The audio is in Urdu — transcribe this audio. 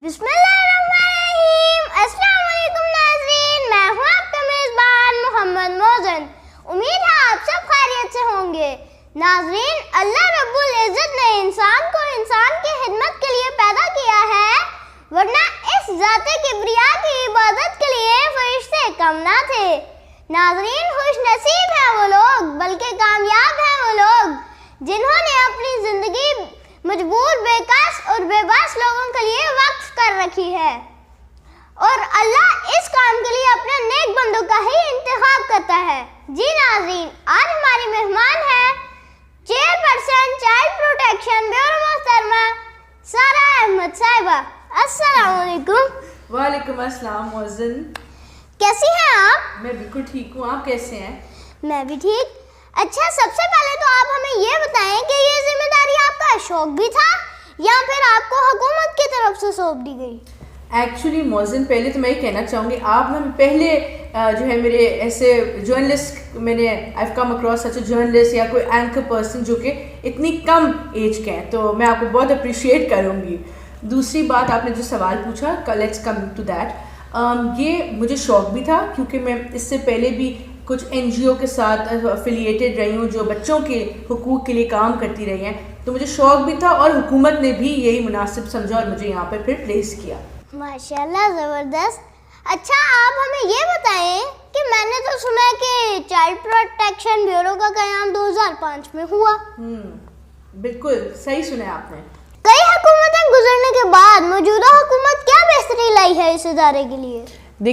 بسم اللہ الرحمن الرحیم. السلام علیکم ناظرین, میں ہوں آپ کا میزبان محمد موزن. امید ہے آپ سب خیریت سے ہوں گے. ناظرین, اللہ رب العزت نے انسان کو انسان کی خدمت کے لیے پیدا کیا ہے, ورنہ اس ذات کبریا کی عبادت کے لیے فرشتے کم نہ تھے. ناظرین, خوش نصیب ہیں وہ لوگ, بلکہ کامیاب ہیں وہ لوگ جنہوں نے اپنی زندگی مجبور, بیکس اور بے بس لوگوں کے لیے وقف کر رکھی ہے, اور اللہ اس کام کے لیے اپنے نیک بندوں کا ہی انتخاب کرتا ہے. جی ناظرین, آج ہماری مہمان ہے چیئرپرسن چائلڈ پروٹیکشن بیورو محترمہ سارہ احمد صاحبہ. السلام علیکم. وعلیکم السلام موزن. کیسی ہیں آپ؟ میں بالکل ٹھیک ہوں, آپ کیسے ہیں؟ میں بھی ٹھیک. اچھا, سب سے پہلے تو آپ ہمیں یہ بتائیں کہ یہ ذمہ داری آپ کا شوق بھی تھا یا پھر آپ کو حکومت کی طرف سے سونپ دی گئی؟ ایکچولی موزن, پہلے تو میں یہ کہنا چاہوں گی, آپ نے پہلے جو ہے میرے ایسے جرنلسٹ, میں نے آئی come across such a journalist یا کوئی اینکر پرسن جو کہ اتنی کم ایج کے ہیں, تو میں آپ کو بہت اپریشیٹ کروں گی. دوسری بات, آپ نے جو سوال پوچھا, لیٹس کم ٹو دیٹ. یہ مجھے شوق بھی تھا کیونکہ میں اس سے پہلے بھی کچھ این جی او کے ساتھ افیلیٹڈ رہی ہوں جو بچوں کے حقوق کے لیے کام کرتی رہی ہیں, تو مجھے شوق بھی تھا اور حکومت نے بھی یہی مناسب سمجھا اور مجھے یہاں پہ پھر پلیس کیا. ماشاءاللہ, زبردست. اچھا, آپ ہمیں یہ بتائیں کہ میں نے تو سنا ہے کہ چائلڈ پروٹیکشن بیورو کا قیام 2005 میں ہوا. بالکل صحیح سنا ہے آپ نے. کئی حکومتیں گزرنے کے بعد موجودہ حکومت کیا بہتری لائی ہے اس ادارے کے لیے؟